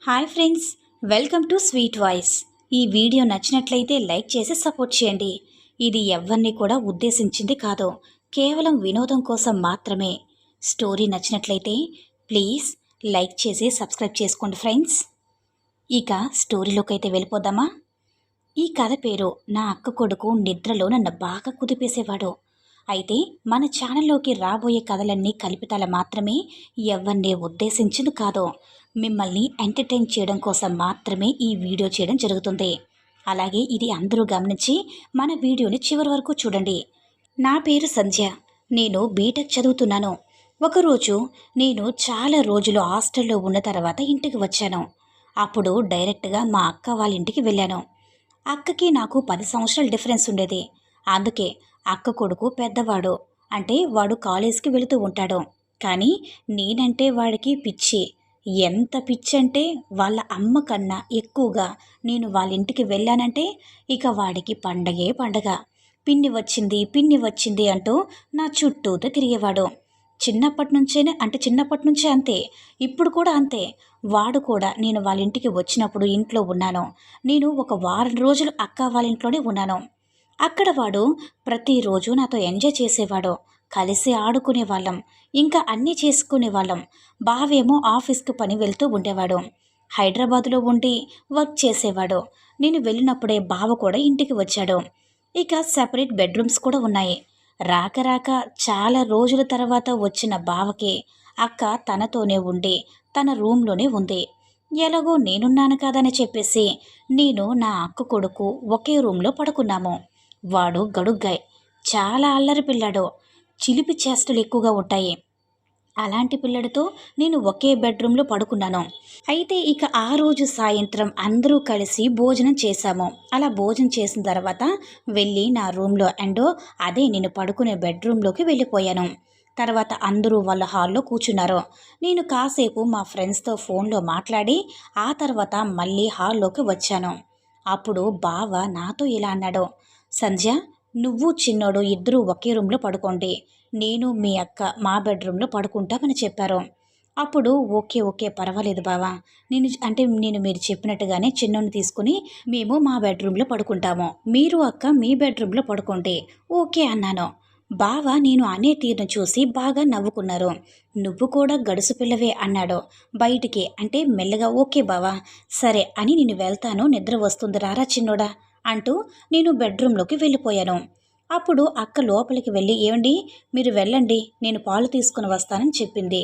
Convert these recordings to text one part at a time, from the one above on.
Hi friends, welcome to sweet voice. ఈ video నచ్చినట్లయితే like చేసి సపోర్ట్ చేయండి. ఇది ఎవరిని కూడా ఉద్దేశించింది కాదు, కేవలం వినోదం కోసం మాత్రమే. స్టోరీ నచ్చినట్లయితే ప్లీజ్ లైక్ చేసి సబ్స్క్రైబ్ చేసుకోండి ఫ్రెండ్స్. ఇక స్టోరీలోకి అయితే వెళ్ళిపోదామా? ఈ కథ పేరు నా అక్క కొడుకు నిద్రలో నన్ను బాగా కుదిపేసేవాడు. అయితే మన ఛానల్లోకి రాబోయే కథలన్నీ కల్పితాల మాత్రమే, ఎవరిని ఉద్దేశించింది కాదు. మిమ్మల్ని ఎంటర్టైన్ చేయడం కోసం మాత్రమే ఈ వీడియో చేయడం జరుగుతుంది. అలాగే ఇది అందరూ గమనించి మన వీడియోని చివరి వరకు చూడండి. నా పేరు సంధ్య, నేను బీటెక్ చదువుతున్నాను. ఒకరోజు నేను చాలా రోజులు హాస్టల్లో ఉన్న తర్వాత ఇంటికి వచ్చాను. అప్పుడు డైరెక్ట్గా మా అక్క వాళ్ళ ఇంటికి వెళ్ళాను. అక్కకి నాకు 10 సంవత్సరాల డిఫరెన్స్ ఉండేది. అందుకే అక్క కొడుకు పెద్దవాడు, అంటే వాడు కాలేజీకి వెళుతూ ఉంటాడు. కానీ నేనంటే వాడికి పిచ్చి. ఎంత పిచ్చి అంటే వాళ్ళ అమ్మ కన్నా ఎక్కువగా నేను వాళ్ళ ఇంటికి వెళ్ళానంటే ఇక వాడికి పండగే పండగ. పిన్ని వచ్చింది పిన్ని వచ్చింది అంటూ నా చుట్టూతో తిరిగేవాడు. చిన్నప్పటి నుంచే అంతే, ఇప్పుడు కూడా అంతే. వాడు కూడా నేను వాళ్ళ ఇంటికి వచ్చినప్పుడు ఇంట్లో ఉన్నాను. నేను ఒక వారం రోజులు అక్క వాళ్ళ ఇంట్లోనే ఉన్నాను. అక్కడ వాడు ప్రతిరోజు నాతో ఎంజాయ్ చేసేవాడు. కలిసి ఆడుకునేవాళ్ళం, ఇంకా అన్నీ చేసుకునేవాళ్ళం. బావేమో ఆఫీస్కి పని వెళ్తూ ఉండేవాడు. హైదరాబాదులో ఉండి వర్క్ చేసేవాడు. నేను వెళ్ళినప్పుడే బావ కూడా ఇంటికి వచ్చాడు. ఇక సెపరేట్ బెడ్రూమ్స్ కూడా ఉన్నాయి. రాక రాక చాలా రోజుల తర్వాత వచ్చిన బావకి అక్క తనతోనే ఉండి తన రూమ్లోనే ఉంది. ఎలాగో నేనున్నాను కాదని చెప్పేసి నేను నా అక్క కొడుకు ఒకే రూమ్లో పడుకున్నాము. వాడు గడుగ్గాయ్, చాలా అల్లరి పిల్లాడు. చిలిపి చేష్టలు ఎక్కువగా ఉంటాయి. అలాంటి పిల్లడితో నేను ఒకే బెడ్రూమ్లో పడుకున్నాను. అయితే ఇక ఆ రోజు సాయంత్రం అందరూ కలిసి భోజనం చేశాము. అలా భోజనం చేసిన తర్వాత వెళ్ళి నా రూమ్లో అదే నేను పడుకునే బెడ్రూమ్లోకి వెళ్ళిపోయాను. తర్వాత అందరూ వాళ్ళ హాల్లో కూర్చున్నారు. నేను కాసేపు మా ఫ్రెండ్స్తో ఫోన్లో మాట్లాడి ఆ తర్వాత మళ్ళీ హాల్లోకి వచ్చాను. అప్పుడు బావ నాతో ఇలా అన్నాడు, సంధ్య, నువ్వు చిన్నోడు ఇద్దరూ ఒకే రూమ్లో పడుకోండి, నేను మీ అక్క మా బెడ్రూమ్లో పడుకుంటామని చెప్పారు. అప్పుడు ఓకే పర్వాలేదు బావా, నేను మీరు చెప్పినట్టుగానే చిన్నోని తీసుకుని మేము మా బెడ్రూమ్లో పడుకుంటాము, మీరు అక్క మీ బెడ్రూమ్లో పడుకోండి ఓకే అన్నాను. బావ నేను అనే తీరును చూసి బాగా నవ్వుకున్నారు. నువ్వు కూడా గడుసు పిల్లవే అన్నాడు బయటికి. అంటే మెల్లగా ఓకే బావా సరే అని నేను వెళ్తాను, నిద్ర వస్తుంది రారా చిన్నోడా అంటూ నేను బెడ్రూమ్లోకి వెళ్ళిపోయాను. అప్పుడు అక్క లోపలికి వెళ్ళి, ఏమండి మీరు వెళ్ళండి, నేను పాలు తీసుకుని వస్తానని చెప్పింది.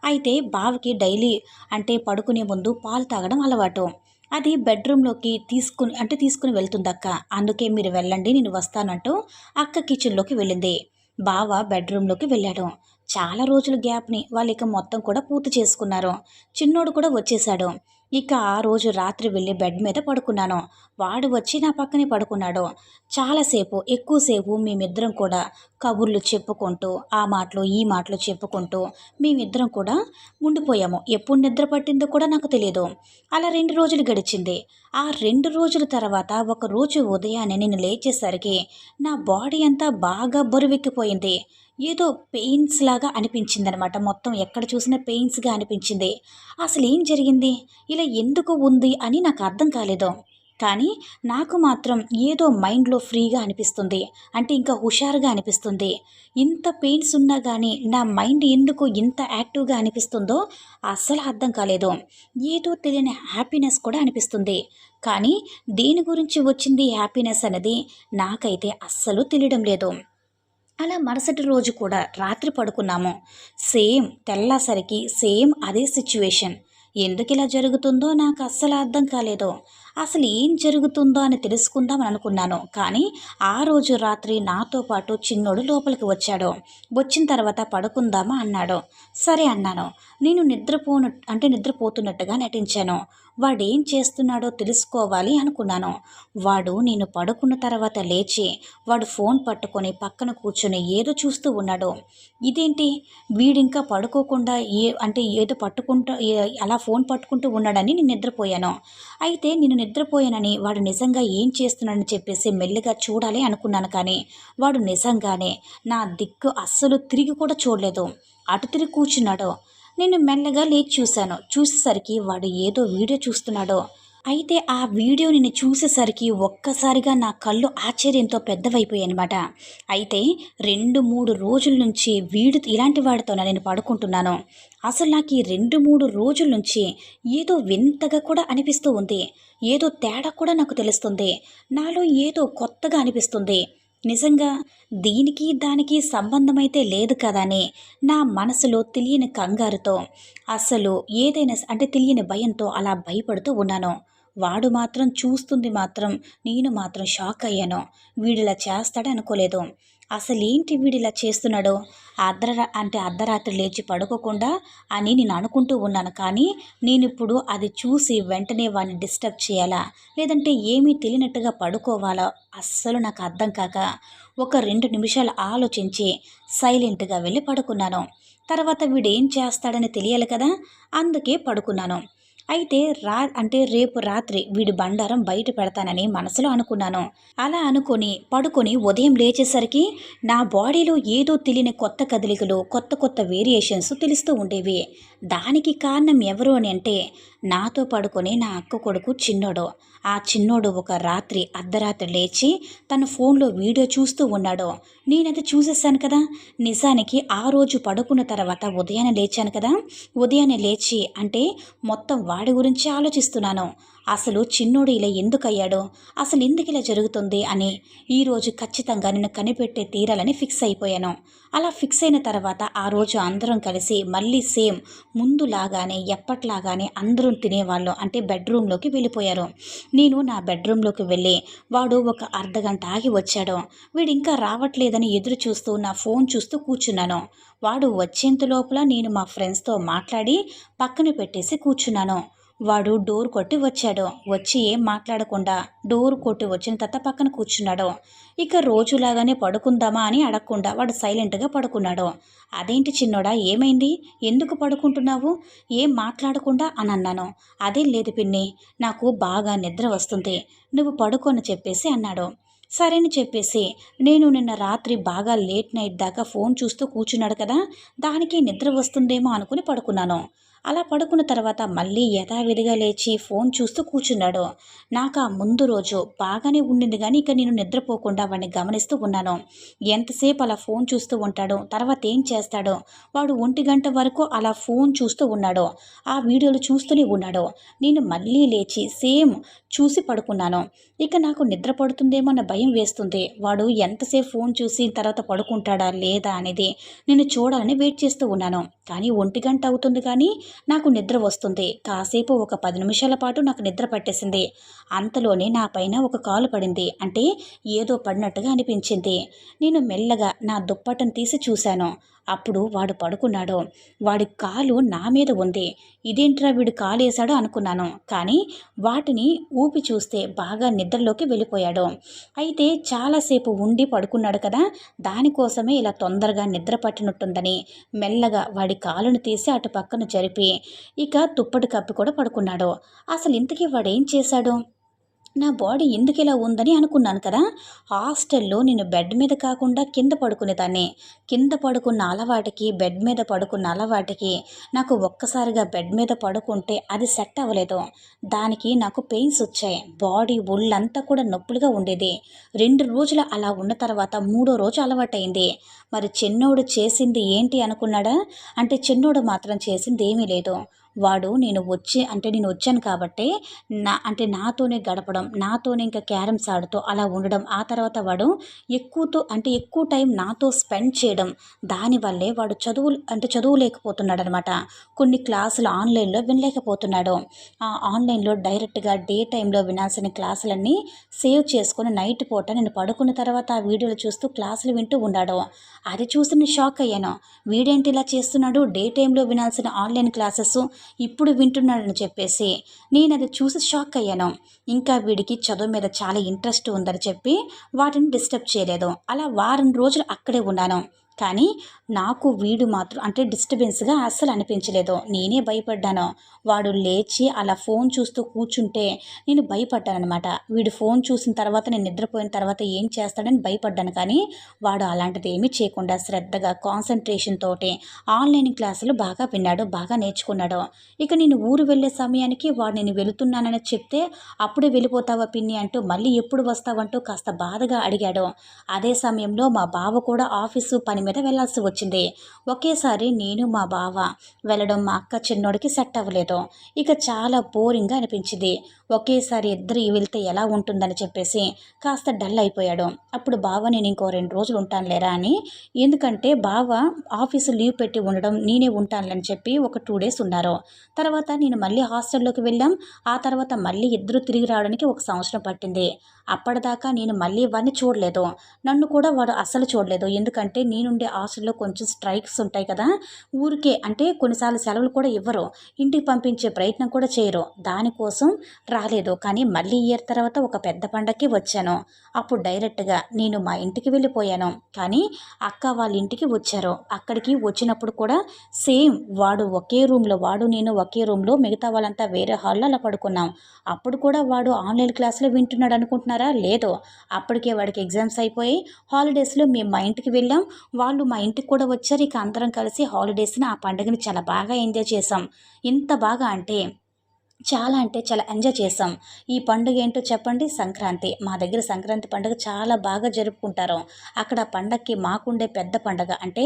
అయితే బావకి డైలీ పడుకునే ముందు పాలు తాగడం అలవాటు. అది బెడ్రూమ్లోకి తీసుకుని వెళ్తుంది అక్క. అందుకే మీరు వెళ్ళండి నేను వస్తానంటూ అక్క కిచెన్లోకి వెళ్ళింది. బావ బెడ్రూమ్లోకి వెళ్ళాడు. చాలా రోజుల గ్యాప్ని వాళ్ళు ఇక మొత్తం కూడా పూర్తి చేసుకున్నారు. చిన్నోడు కూడా వచ్చేశాడు. ఇక ఆ రోజు రాత్రి వెళ్ళి బెడ్ మీద పడుకున్నాను. వాడు వచ్చి నా పక్కనే పడుకున్నాడు. చాలాసేపు ఎక్కువసేపు మేమిద్దరం కూడా కబుర్లు చెప్పుకుంటూ ఆ మాటలు ఈ మాటలు చెప్పుకుంటూ మేమిద్దరం కూడా ఉండిపోయాము. ఎప్పుడు నిద్ర పట్టిందో కూడా నాకు తెలియదు. అలా 2 రోజులు గడిచింది. ఆ 2 రోజుల తర్వాత ఒక రోజు ఉదయాన్నే నేను లేచేసరికి నా బాడీ అంతా బాగా బరువెక్కిపోయింది. ఏదో పెయిన్స్ లాగా అనిపించిందనమాట. మొత్తం ఎక్కడ చూసినా పెయిన్స్గా అనిపించింది. అసలు ఏం జరిగింది, ఇలా ఎందుకు ఉంది అని నాకు అర్థం కాలేదు. కానీ నాకు మాత్రం ఏదో మైండ్లో ఫ్రీగా అనిపిస్తుంది, ఇంకా హుషారుగా అనిపిస్తుంది. ఇంత పెయిన్స్ ఉన్నా కానీ నా మైండ్ ఎందుకు ఇంత యాక్టివ్గా అనిపిస్తుందో అస్సలు అర్థం కాలేదు. ఏదో తెలియని హ్యాపీనెస్ కూడా అనిపిస్తుంది. కానీ దేని గురించి వచ్చింది హ్యాపీనెస్ అనేది నాకైతే అస్సలు తెలియడం లేదు. అలా మరుసటి రోజు కూడా రాత్రి పడుకున్నాము. సేమ్ తెల్లాసరికి సేమ్ అదే సిచ్యువేషన్. ఎందుకు ఇలా జరుగుతుందో నాకు అస్సలు అర్థం కాలేదు. అసలు ఏం జరుగుతుందో అని తెలుసుకుందామని అనుకున్నాను. కానీ ఆ రోజు రాత్రి నాతో పాటు చిన్నోడు లోపలికి వచ్చాడు. వచ్చిన తర్వాత పడుకుందామా అన్నాడు. సరే అన్నాను. నేను నిద్రపోతున్నట్టుగా నటించాను. వాడేం చేస్తున్నాడో తెలుసుకోవాలి అనుకున్నాను. వాడు నేను పడుకున్న తర్వాత లేచి వాడు ఫోన్ పట్టుకొని పక్కన కూర్చొని ఏదో చూస్తూ ఉన్నాడు. ఇదేంటి వీడింకా పడుకోకుండా ఏదో అలా ఫోన్ పట్టుకుంటూ ఉన్నాడని నేను నిద్రపోయాను. అయితే నేను నిద్రపోయానని వాడు నిజంగా ఏం చేస్తున్నాడని చెప్పేసి మెల్లిగా చూడాలి అనుకున్నాను. కానీ వాడు నిజంగానే నా దిక్కు అస్సలు తిరిగి కూడా చూడలేదు. అటు తిరిగి కూర్చున్నాడు. నేను మెల్లగా లేచి చూశాను. చూసేసరికి వాడు ఏదో వీడియో చూస్తున్నాడు. అయితే ఆ వీడియో నేను చూసేసరికి ఒక్కసారిగా నా కళ్ళు ఆశ్చర్యంతో పెద్దవైపోయాయనమాట. అయితే 2, 3 రోజుల నుంచి ఇలాంటి వాడితోనే నేను పడుకుంటున్నాను. అసలు నాకు ఈ 2, 3 రోజుల నుంచి ఏదో వింతగా కూడా అనిపిస్తూ ఉంది. ఏదో తేడా కూడా నాకు తెలుస్తుంది. నాలో ఏదో కొత్తగా అనిపిస్తుంది. నిజంగా దీనికి దానికి సంబంధమైతే లేదు కదా అని నా మనసులో తెలియని కంగారుతో అసలు ఏదైనా అంటే తెలియని భయంతో అలా భయపడుతూ ఉన్నాను. వాడు మాత్రం చూస్తుంది మాత్రం నేను మాత్రం షాక్ అయ్యాను. వీడిలా చేస్తాడే అనుకోలేదు. అసలేంటి వీడిలా చేస్తున్నాడో అర్ధరాత్రి లేచి పడుకోకుండా అని నేను అనుకుంటూ ఉన్నాను. కానీ నేనిప్పుడు అది చూసి వెంటనే వాడిని డిస్టర్బ్ చేయాలా, లేదంటే ఏమీ తెలియనట్టుగా పడుకోవాలా అస్సలు నాకు అర్థం కాక ఒక 2 నిమిషాలు ఆలోచించి సైలెంట్గా వెళ్ళి పడుకున్నాను. తర్వాత వీడేం చేస్తాడని తెలియాలి కదా, అందుకే పడుకున్నాను. అయితే రేపు రాత్రి వీడి బండారం బయట పెడతానని మనసులో అనుకున్నాను. అలా పడుకొని ఉదయం లేచేసరికి నా బాడీలో ఏదో తెలియని కొత్త కదలికలు, కొత్త కొత్త వేరియేషన్స్ తెలుస్తూ ఉండేవి. దానికి కారణం ఎవరు అని అంటే నాతో పడుకొని నా అక్క కొడుకు చిన్నోడు. ఆ చిన్నోడు ఒక అర్ధరాత్రి లేచి తన ఫోన్లో వీడియో చూస్తూ ఉన్నాడు. నేనది చూసేసాను కదా. నిజానికి ఆ రోజు పడుకున్న తర్వాత ఉదయాన్నే లేచాను కదా. ఉదయాన్నే లేచి మొత్తం వాడి గురించి ఆలోచిస్తున్నాను. అసలు చిన్నోడు ఇలా ఎందుకయ్యాడో, అసలు ఎందుకు ఇలా జరుగుతుంది అని ఈరోజు ఖచ్చితంగా నిన్ను కనిపెట్టే తీరాలని ఫిక్స్ అయిపోయాను. అలా ఫిక్స్ అయిన తర్వాత ఆ రోజు అందరం కలిసి మళ్ళీ సేమ్ ముందులాగానే ఎప్పట్లాగానే అందరం తినేవాళ్ళం. బెడ్రూమ్లోకి వెళ్ళిపోయారు. నేను నా బెడ్రూమ్లోకి వెళ్ళి వాడు ఒక అర్ధగంట ఆగి వచ్చాడు. వీడు ఇంకా రావట్లేదని ఎదురు చూస్తూ నా ఫోన్ చూస్తూ కూర్చున్నాను. వాడు వచ్చేంత లోపల నేను మా ఫ్రెండ్స్తో మాట్లాడి పక్కన పెట్టేసి కూర్చున్నాను. వాడు డోర్ కొట్టి వచ్చాడు. వచ్చి ఏం మాట్లాడకుండా డోర్ కొట్టి వచ్చిన తర్వాత పక్కన కూర్చున్నాడు. ఇక రోజులాగానే పడుకుందామా అని అడగకుండా వాడు సైలెంట్గా పడుకున్నాడు. అదేంటి చిన్నోడా, ఏమైంది, ఎందుకు పడుకుంటున్నావు, ఏం మాట్లాడకుండా అని అన్నాను. అదేం లేదు పిన్ని, నాకు బాగా నిద్ర వస్తుంది, నువ్వు పడుకోని చెప్పేసి అన్నాడు. సరే అని చెప్పేసి నేను నిన్న రాత్రి బాగా లేట్ నైట్ దాకా ఫోన్ చూస్తూ కూర్చున్నాడు కదా, దానికి నిద్ర వస్తుందేమో అనుకుని పడుకున్నాను. అలా పడుకున్న తర్వాత మళ్ళీ యథావిధిగా లేచి ఫోన్ చూస్తూ కూర్చున్నాడు. నాకు ఆ ముందు రోజు బాగానే ఉండింది కానీ ఇక నేను నిద్రపోకుండా వాడిని గమనిస్తూ ఉన్నాను. ఎంతసేపు అలా ఫోన్ చూస్తూ ఉంటాడో, తర్వాత ఏం చేస్తాడో. వాడు 1 గంట వరకు అలా ఫోన్ చూస్తూ ఉన్నాడు. ఆ వీడియోలు చూస్తూనే ఉన్నాడు. నేను మళ్ళీ లేచి సేమ్ చూసి పడుకున్నాను. ఇక నాకు నిద్ర పడుతుందేమో అన్న భయం వేస్తుంది. వాడు ఎంతసేపు ఫోన్ చూసి తర్వాత పడుకుంటాడా లేదా అనేది నేను చూడాలని వెయిట్ చేస్తూ ఉన్నాను. కానీ 1 గంట అవుతుంది కానీ నాకు నిద్ర వస్తుంది. కాసేపు ఒక 10 నిమిషాల పాటు నాకు నిద్ర పట్టేసింది. అంతలోనే నా పైన ఒక కాలు పడింది. ఏదో పడినట్టుగా అనిపించింది. నేను మెల్లగా నా దుప్పటను తీసి చూశాను. అప్పుడు వాడు పడుకున్నాడు. వాడి కాలు నా మీద ఉంది. ఇదేంట్రా వీడు కాలేశాడో అనుకున్నాను. కానీ వాటిని ఊపి చూస్తే బాగా నిద్రలోకి వెళ్ళిపోయాడు. అయితే చాలాసేపు ఉండి పడుకున్నాడు కదా, దానికోసమే ఇలా తొందరగా నిద్ర పట్టినట్టుందని మెల్లగా వాడి కాలును తీసి అటు పక్కన జరిపి ఇక దుప్పటి కప్పి కూడా పడుకున్నాడు. అసలు ఇంతకీ వాడేం చేశాడు, నా బాడీ ఎందుకు ఇలా ఉందని అనుకున్నాను కదా. హాస్టల్లో నేను బెడ్ మీద కాకుండా కింద పడుకునేదాన్ని. కింద పడుకున్న అలవాటికి బెడ్ మీద పడుకున్న అలవాటికి నాకు ఒక్కసారిగా బెడ్ మీద పడుకుంటే అది సెట్ అవ్వలేదు. దానికి నాకు పెయిన్స్ వచ్చాయి. బాడీ ఒళ్ళంతా కూడా నొప్పులుగా ఉండేది. 2 రోజులు అలా ఉన్న తర్వాత 3వ రోజు అలవాటైంది. మరి చిన్నోడు చేసింది ఏంటి అనుకున్నాడా, చిన్నోడు మాత్రం చేసింది ఏమీ లేదు. వాడు నేను వచ్చాను కాబట్టి నాతోనే గడపడం, నాతోనే ఇంకా క్యారమ్స్ ఆడుతూ అలా ఉండడం. ఆ తర్వాత వాడు ఎక్కువ టైం నాతో స్పెండ్ చేయడం. దానివల్లే వాడు చదువులేకపోతున్నాడనమాట. కొన్ని క్లాసులు ఆన్లైన్లో వినలేకపోతున్నాడు. ఆ ఆన్లైన్లో డైరెక్ట్గా డే టైంలో వినాల్సిన క్లాసులన్నీ సేవ్ చేసుకొని నైట్ పూట నేను పడుకున్న తర్వాత ఆ వీడియోలు చూస్తూ క్లాసులు వింటూ ఉన్నాడు. అది చూసి నేను షాక్ అయ్యాను. వీడేంటి ఇలా చేస్తున్నాడు, డే టైంలో వినాల్సిన ఆన్లైన్ క్లాసెస్ ఇప్పుడు వింటున్నాడని చెప్పేసి నేను అది చూసి షాక్ అయ్యాను. ఇంకా వీడికి చదువు మీద చాలా ఇంట్రెస్ట్ ఉందని చెప్పి వాటిని డిస్టర్బ్ చేయలేదు. అలా వారం రోజులు అక్కడే ఉన్నాను. కానీ నాకు వీడు మాత్రం అంటే డిస్టర్బెన్స్గా అస్సలు అనిపించలేదు. నేనే భయపడ్డాను. వాడు లేచి అలా ఫోన్ చూస్తూ కూర్చుంటే నేను భయపడ్డాననమాట. వీడు ఫోన్ చూసిన తర్వాత నేను నిద్రపోయిన తర్వాత ఏం చేస్తాడని భయపడ్డాను. కానీ వాడు అలాంటిది ఏమీ చేయకుండా శ్రద్ధగా కాన్సన్ట్రేషన్ తోటి ఆన్లైన్ క్లాసులు బాగా విన్నాడు, బాగా నేర్చుకున్నాడు. ఇక నేను ఊరు వెళ్ళే సమయానికి వాడు నేను వెళుతున్నానని చెప్తే అప్పుడే వెళ్ళిపోతావా పిన్ని అంటూ మళ్ళీ ఎప్పుడు వస్తావంటూ కాస్త బాధగా అడిగాడు. అదే సమయంలో మా బావ కూడా ఆఫీసు పని మీద వెళ్ళాల్సి వచ్చింది. ఒకేసారి నేను మా బావ వెళ్ళడం మా అక్క చిన్నోడికి సెట్ అవ్వలేదు. ఇక చాలా బోరింగ్గా అనిపించింది. ఒకేసారి ఇద్దరు వెళ్తే ఎలా ఉంటుందని చెప్పేసి కాస్త డల్ అయిపోయాడు. అప్పుడు బావ నేను ఇంకో 2 రోజులు ఉంటానులేరా అని, ఎందుకంటే బావ ఆఫీసు లీవ్ పెట్టి ఉండడం నేనే ఉంటానులని చెప్పి ఒక 2 డేస్ ఉన్నారు. తర్వాత నేను మళ్ళీ హాస్టల్లోకి వెళ్ళాం. ఆ తర్వాత మళ్ళీ ఇద్దరు తిరిగి రావడానికి 1 సంవత్సరం పట్టింది. అప్పటిదాకా నేను మళ్ళీ వాడిని చూడలేదు. నన్ను కూడా వాడు అస్సలు చూడలేదు. ఎందుకంటే నేనుండే హాస్టల్లో కొంచెం స్ట్రైక్స్ ఉంటాయి కదా, ఊరికే అంటే కొన్నిసార్లు సెలవులు కూడా ఇవ్వరు, ఇంటికి పంపించే ప్రయత్నం కూడా చేయరు. దానికోసం రాలేదు. కానీ మళ్ళీ ఇయర్ తర్వాత ఒక పెద్ద పండగకి వచ్చాను. అప్పుడు డైరెక్ట్గా నేను మా ఇంటికి వెళ్ళిపోయాను. కానీ అక్క వాళ్ళ ఇంటికి వచ్చారు. అక్కడికి వచ్చినప్పుడు కూడా సేమ్ వాడు ఒకే రూమ్లో, వాడు నేను ఒకే రూమ్లో, మిగతా వాళ్ళంతా వేరే హాల్లో అలా పడుకున్నాం. అప్పుడు కూడా వాడు ఆన్లైన్ క్లాసులో వింటున్నాడు అనుకుంటున్నారా? లేదు. అప్పటికే వాడికి ఎగ్జామ్స్ అయిపోయి హాలిడేస్లో మేము మా ఇంటికి వెళ్ళాం. వాళ్ళు మా ఇంటికి కూడా వచ్చారు. ఇక అందరం కలిసి హాలిడేస్ని ఆ పండుగని చాలా బాగా ఎంజాయ్ చేసాం. ఇంత బాగా అంటే చాలా ఎంజాయ్ చేసాం. ఈ పండుగ ఏంటో చెప్పండి? సంక్రాంతి. మా దగ్గర సంక్రాంతి పండుగ చాలా బాగా జరుపుకుంటారు. అక్కడ పండగకి మాకుండే పెద్ద పండగ అంటే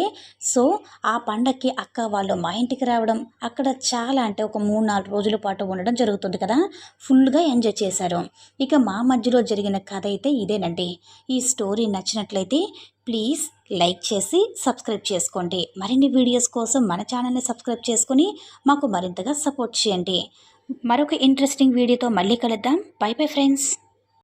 సో ఆ పండగకి అక్క వాళ్ళు మా ఇంటికి రావడం, అక్కడ చాలా అంటే ఒక 3-4 రోజుల పాటు ఉండడం జరుగుతుంది కదా. ఫుల్గా ఎంజాయ్ చేశారు. ఇక మా మధ్యలో జరిగిన కథ అయితే ఇదేనండి. ఈ స్టోరీ నచ్చినట్లయితే ప్లీజ్ లైక్ చేసి సబ్స్క్రైబ్ చేసుకోండి. మరిన్ని వీడియోస్ కోసం మన ఛానల్ని సబ్స్క్రైబ్ చేసుకొని మాకు మరింతగా సపోర్ట్ చేయండి. మరొక ఇంట్రెస్టింగ్ వీడియోతో మళ్ళీ కలుద్దాం. By bye friends.